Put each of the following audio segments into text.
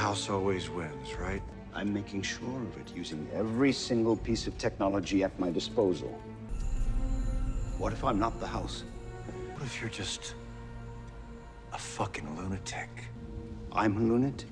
house always wins, right? I'm making sure of it using every single piece of technology at my disposal. What if I'm not the house? What if you're just a fucking lunatic? I'm a lunatic.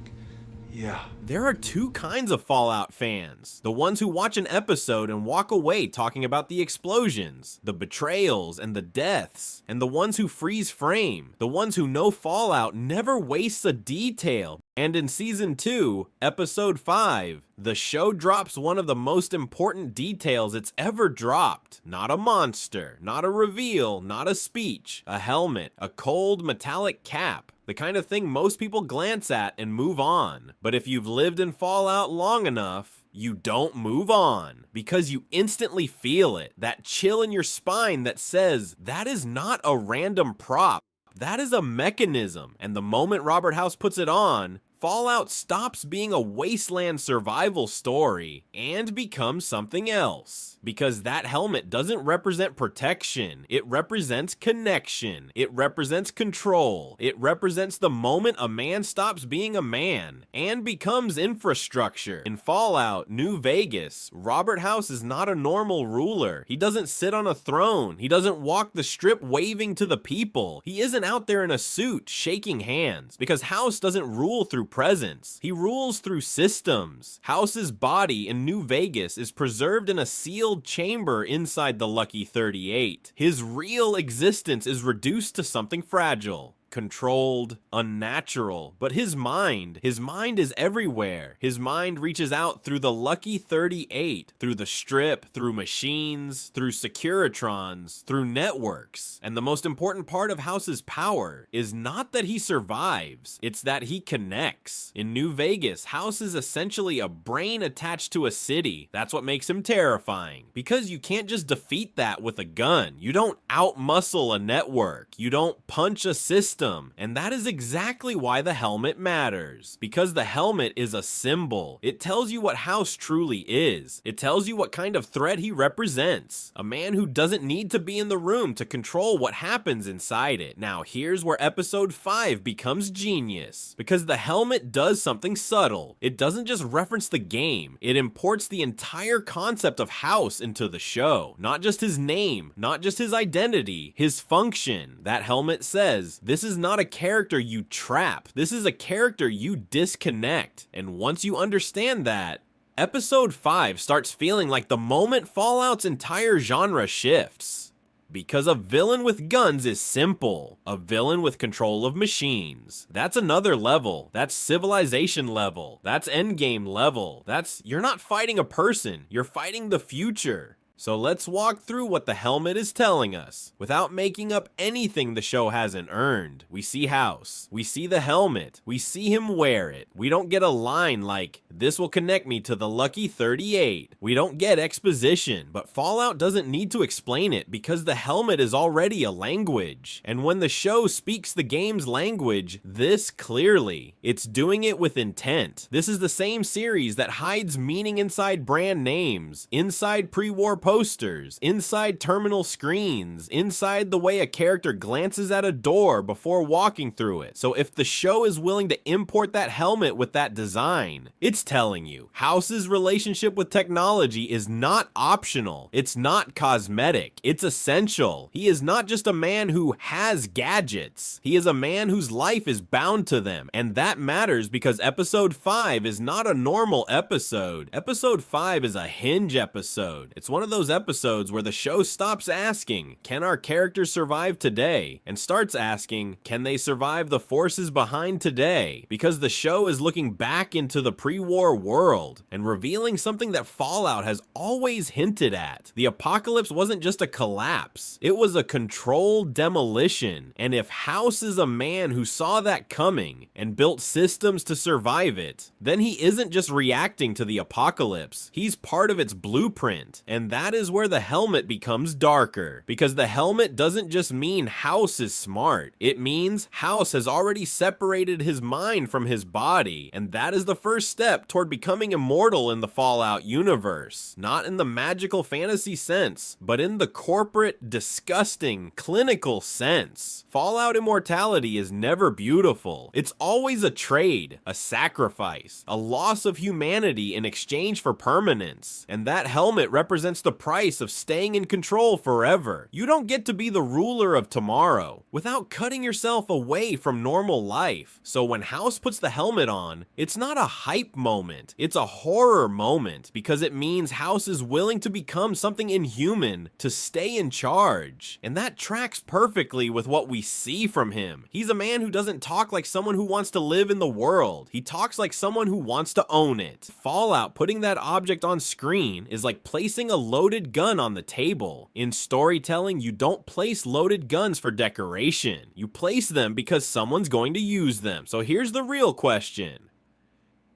Yeah. There are two kinds of Fallout fans. The ones who watch an episode and walk away talking about the explosions, the betrayals, and the deaths. And the ones who freeze frame. The ones who know Fallout never wastes a detail. And in Season 2, Episode 5, the show drops one of the most important details it's ever dropped. Not a monster, not a reveal, not a speech, a helmet, a cold metallic cap. The kind of thing most people glance at and move on. But if you've lived in Fallout long enough, you don't move on because you instantly feel it. That chill in your spine that says, that is not a random prop. That is a mechanism. And the moment Robert House puts it on, Fallout stops being a wasteland survival story and becomes something else. Because that helmet doesn't represent protection, it represents connection, it represents control, it represents the moment a man stops being a man and becomes infrastructure. In Fallout New Vegas, Robert House is not a normal ruler. He doesn't sit on a throne, he doesn't walk the strip waving to the people, he isn't out there in a suit shaking hands, because House doesn't rule through presence, he rules through systems. House's body in New Vegas is preserved in a sealed chamber inside the Lucky 38. His real existence is reduced to something fragile, controlled, unnatural, but his mind is everywhere. His mind reaches out through the Lucky 38, through the strip, through machines, through Securitrons, through networks. And the most important part of House's power is not that he survives, it's that he connects. In New Vegas, House is essentially a brain attached to a city. That's what makes him terrifying, because you can't just defeat that with a gun. You don't outmuscle a network. You don't punch a system. And that is exactly why the helmet matters. Because the helmet is a symbol. It tells you what House truly is. It tells you what kind of threat he represents. A man who doesn't need to be in the room to control what happens inside it. Now here's where Episode 5 becomes genius. Because the helmet does something subtle. It doesn't just reference the game. It imports the entire concept of House into the show. Not just his name, not just his identity, his function. That helmet says, this is not a character you trap. This is a character you disconnect. And once you understand that, Episode 5 starts feeling like the moment Fallout's entire genre shifts. Because a villain with guns is simple. A villain with control of machines. That's another level. That's civilization level. That's endgame level. You're not fighting a person. You're fighting the future. So let's walk through what the helmet is telling us, without making up anything the show hasn't earned. We see House, we see the helmet, we see him wear it. We don't get a line like, this will connect me to the Lucky 38. We don't get exposition, but Fallout doesn't need to explain it because the helmet is already a language. And when the show speaks the game's language this clearly, it's doing it with intent. This is the same series that hides meaning inside brand names, inside pre-war posters, inside terminal screens, inside the way a character glances at a door before walking through it. So if the show is willing to import that helmet with that design, it's telling you House's relationship with technology is not optional. It's not cosmetic. It's essential. He is not just a man who has gadgets. He is a man whose life is bound to them. And that matters because Episode 5 is not a normal episode. Episode 5 is a hinge episode. It's one of those episodes where the show stops asking, can our characters survive today? And starts asking, can they survive the forces behind today? Because the show is looking back into the pre-war world and revealing something that Fallout has always hinted at. The apocalypse wasn't just a collapse, it was a controlled demolition. And if House is a man who saw that coming and built systems to survive it, then he isn't just reacting to the apocalypse, he's part of its blueprint. And that that is where the helmet becomes darker, because the helmet doesn't just mean House is smart. It means House has already separated his mind from his body, and that is the first step toward becoming immortal in the Fallout universe. Not in the magical fantasy sense, but in the corporate, disgusting, clinical sense. Fallout immortality is never beautiful. It's always a trade, a sacrifice, a loss of humanity in exchange for permanence. And that helmet represents the price of staying in control forever. You don't get to be the ruler of tomorrow without cutting yourself away from normal life. So when House puts the helmet on, it's not a hype moment, it's a horror moment, because it means House is willing to become something inhuman to stay in charge. And that tracks perfectly with what we see from him. He's a man who doesn't talk like someone who wants to live in the world. He talks like someone who wants to own it. Fallout putting that object on screen is like placing a loaded gun on the table. In storytelling, you don't place loaded guns for decoration. You place them because someone's going to use them. So here's the real question.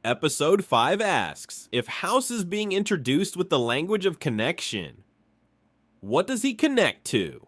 Episode 5 asks, if House is being introduced with the language of connection, what does he connect to?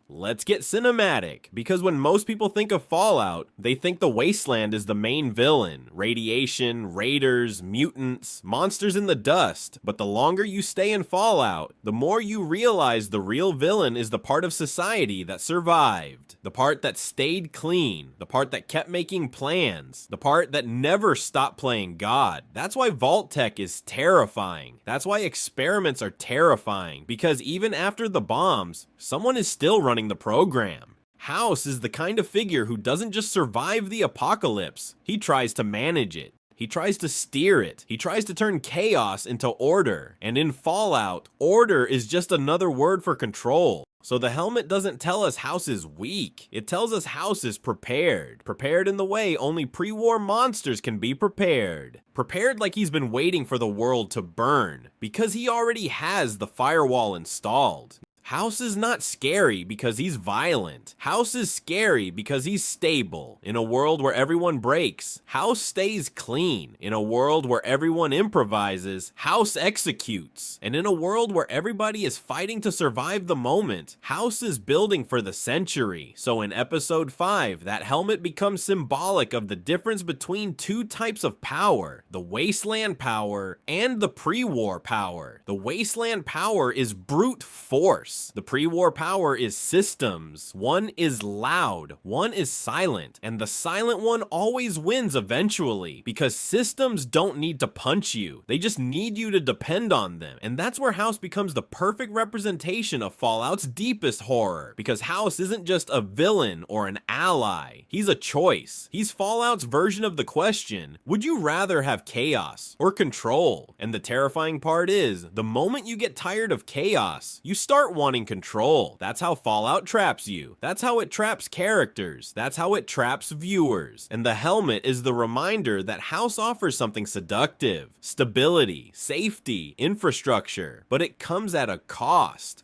Let's get cinematic, because when most people think of Fallout, they think the Wasteland is the main villain. Radiation, raiders, mutants, monsters in the dust. But the longer you stay in Fallout, the more you realize the real villain is the part of society that survived. The part that stayed clean. The part that kept making plans. The part that never stopped playing God. That's why Vault Tech is terrifying. That's why experiments are terrifying, because even after the bombs, someone is still running the program. House is the kind of figure who doesn't just survive the apocalypse, he tries to manage it. He tries to steer it. He tries to turn chaos into order. And in Fallout, order is just another word for control. So the helmet doesn't tell us House is weak. It tells us House is prepared. Prepared in the way only pre-war monsters can be prepared. Prepared like he's been waiting for the world to burn, because he already has the firewall installed. House is not scary because he's violent. House is scary because he's stable. In a world where everyone breaks, House stays clean. In a world where everyone improvises, House executes. And in a world where everybody is fighting to survive the moment, House is building for the century. So in episode 5, that helmet becomes symbolic of the difference between two types of power, the Wasteland power and the pre-war power. The Wasteland power is brute force. The pre-war power is systems. One is loud, one is silent, and the silent one always wins eventually, because systems don't need to punch you. They just need you to depend on them. And that's where House becomes the perfect representation of Fallout's deepest horror, because House isn't just a villain or an ally. He's a choice. He's Fallout's version of the question, would you rather have chaos or control? And the terrifying part is, the moment you get tired of chaos, you start wanting control. That's how Fallout traps you. That's how it traps characters. That's how it traps viewers. And the helmet is the reminder that House offers something seductive, stability, safety, infrastructure, but it comes at a cost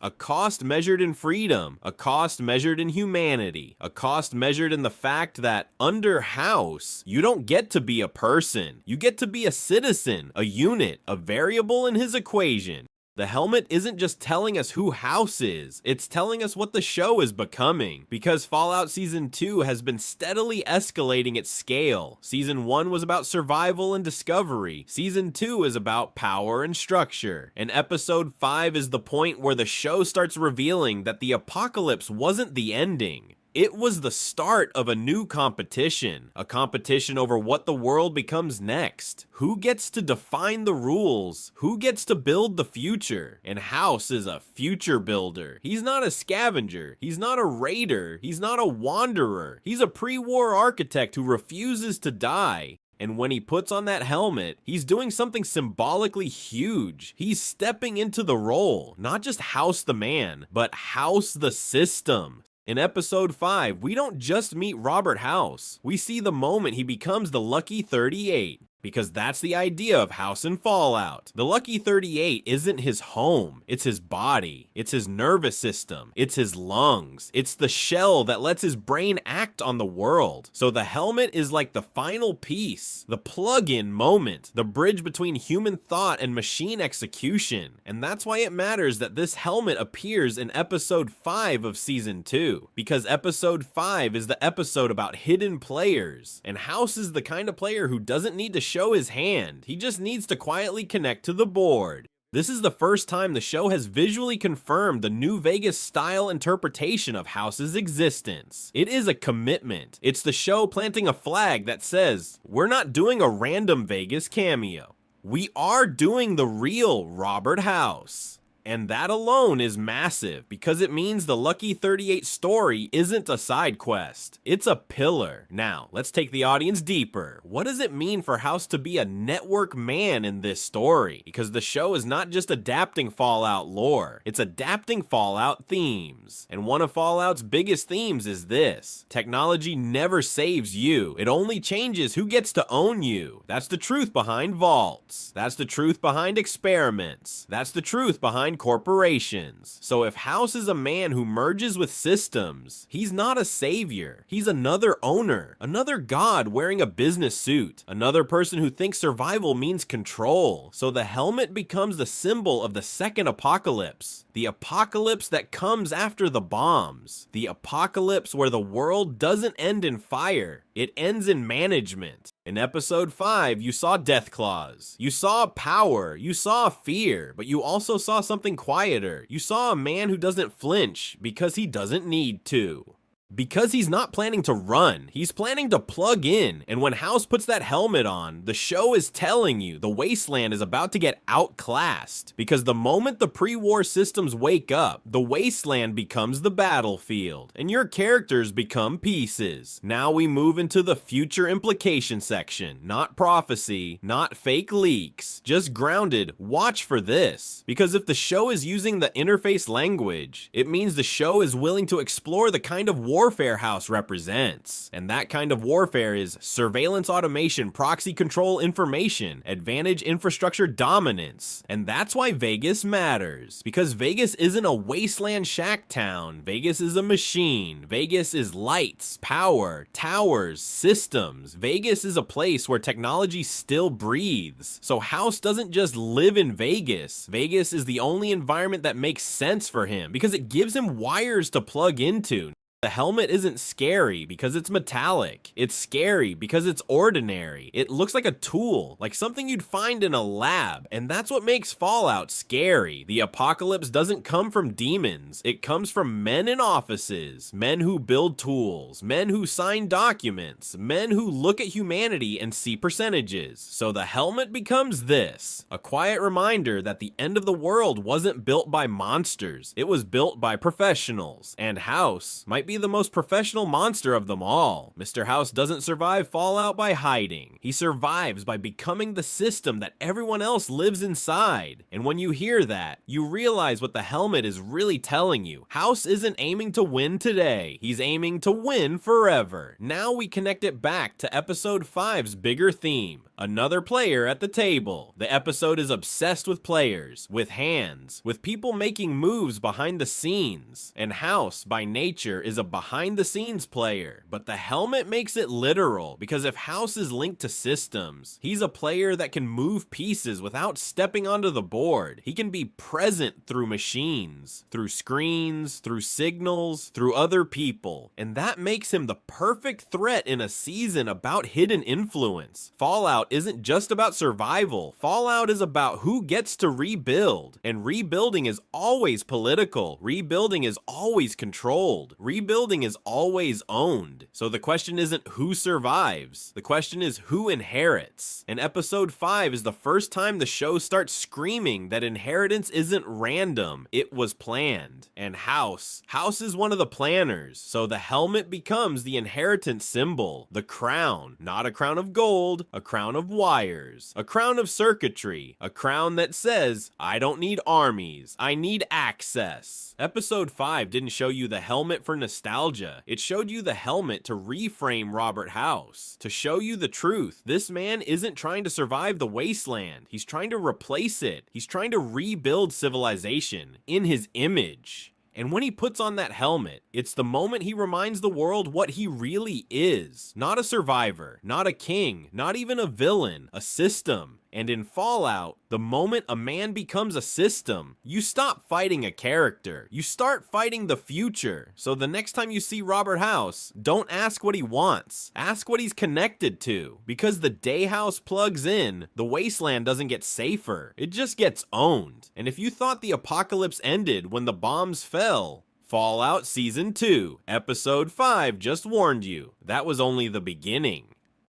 measured in freedom, a cost measured in humanity, a cost measured in the fact that under House, you don't get to be a person. You get to be a citizen, a unit, a variable in his equation. The helmet isn't just telling us who House is, it's telling us what the show is becoming, because Fallout Season 2 has been steadily escalating its scale. Season 1 was about survival and discovery, Season 2 is about power and structure, and Episode 5 is the point where the show starts revealing that the apocalypse wasn't the ending. It was the start of a new competition, a competition over what the world becomes next. Who gets to define the rules? Who gets to build the future? And House is a future builder. He's not a scavenger. He's not a raider. He's not a wanderer. He's a pre-war architect who refuses to die. And when he puts on that helmet, he's doing something symbolically huge. He's stepping into the role, not just House the man, but House the system. In episode 5, we don't just meet Robert House. We see the moment he becomes the Lucky 38. Because that's the idea of House in Fallout. The Lucky 38 isn't his home, it's his body, it's his nervous system, it's his lungs, it's the shell that lets his brain act on the world. So the helmet is like the final piece, the plug-in moment, the bridge between human thought and machine execution. And that's why it matters that this helmet appears in episode 5 of season 2, because episode 5 is the episode about hidden players, and House is the kind of player who doesn't need to show his hand, he just needs to quietly connect to the board. This is the first time the show has visually confirmed the New Vegas style interpretation of House's existence. It is a commitment. It's the show planting a flag that says, we're not doing a random Vegas cameo. We are doing the real Robert House. And that alone is massive, because it means the Lucky 38 story isn't a side quest, it's a pillar. Now, let's take the audience deeper. What does it mean for House to be a network man in this story? Because the show is not just adapting Fallout lore, it's adapting Fallout themes. And one of Fallout's biggest themes is this: technology never saves you, it only changes who gets to own you. That's the truth behind vaults. That's the truth behind experiments. That's the truth behind corporations. So if House is a man who merges with systems, he's not a savior. He's another owner, another god wearing a business suit, another person who thinks survival means control. So the helmet becomes the symbol of the second apocalypse. The apocalypse that comes after the bombs. The apocalypse where the world doesn't end in fire, it ends in management. In episode 5, you saw Deathclaws. You saw power. You saw fear. But you also saw something quieter. You saw a man who doesn't flinch because he doesn't need to. Because he's not planning to run, he's planning to plug in, and when House puts that helmet on, the show is telling you the wasteland is about to get outclassed, because the moment the pre-war systems wake up, the wasteland becomes the battlefield, and your characters become pieces. Now we move into the future implication section, not prophecy, not fake leaks, just grounded, watch for this, because if the show is using the interface language, it means the show is willing to explore the kind of warfare House represents. And that kind of warfare is surveillance automation, proxy control information, advantage infrastructure dominance. And that's why Vegas matters. Because Vegas isn't a wasteland shack town. Vegas is a machine. Vegas is lights, power, towers, systems. Vegas is a place where technology still breathes. So House doesn't just live in Vegas. Vegas is the only environment that makes sense for him because it gives him wires to plug into. The helmet isn't scary because it's metallic. It's scary because it's ordinary. It looks like a tool, like something you'd find in a lab, and that's what makes Fallout scary. The apocalypse doesn't come from demons. It comes from men in offices, men who build tools, men who sign documents, men who look at humanity and see percentages. So the helmet becomes this, a quiet reminder that the end of the world wasn't built by monsters. It was built by professionals, and House might be the most professional monster of them all. Mr. House doesn't survive Fallout by hiding. He survives by becoming the system that everyone else lives inside. And when you hear that, you realize what the helmet is really telling you. House isn't aiming to win today. He's aiming to win forever. Now we connect it back to episode 5's bigger theme. Another player at the table. The episode is obsessed with players, with hands, with people making moves behind the scenes. And House, by nature, is a behind-the-scenes player. But the helmet makes it literal, because if House is linked to systems, he's a player that can move pieces without stepping onto the board. He can be present through machines, through screens, through signals, through other people. And that makes him the perfect threat in a season about hidden influence. Fallout isn't just about survival. Fallout is about who gets to rebuild. And rebuilding is always political. Rebuilding is always controlled. Rebuilding is always owned. So the question isn't who survives. The question is who inherits. And episode 5 is the first time the show starts screaming that inheritance isn't random. It was planned. And House is one of the planners. So the helmet becomes the inheritance symbol. The crown. Not a crown of gold. A crown of wires, a crown of circuitry, a crown that says, I don't need armies, I need access. Episode 5 didn't show you the helmet for nostalgia. nostalgia. It showed you the helmet to reframe Robert House, to show you the truth. This man isn't trying to survive the wasteland. He's trying to replace it. He's trying to rebuild civilization in his image. And when he puts on that helmet, it's the moment he reminds the world what he really is. Not a survivor, not a king, not even a villain, a system. And in Fallout, the moment a man becomes a system, you stop fighting a character. You start fighting the future. So the next time you see Robert House, don't ask what he wants. Ask what he's connected to. Because the day House plugs in, the wasteland doesn't get safer. It just gets owned. And if you thought the apocalypse ended when the bombs fell, Fallout Season 2, Episode 5 just warned you. That was only the beginning.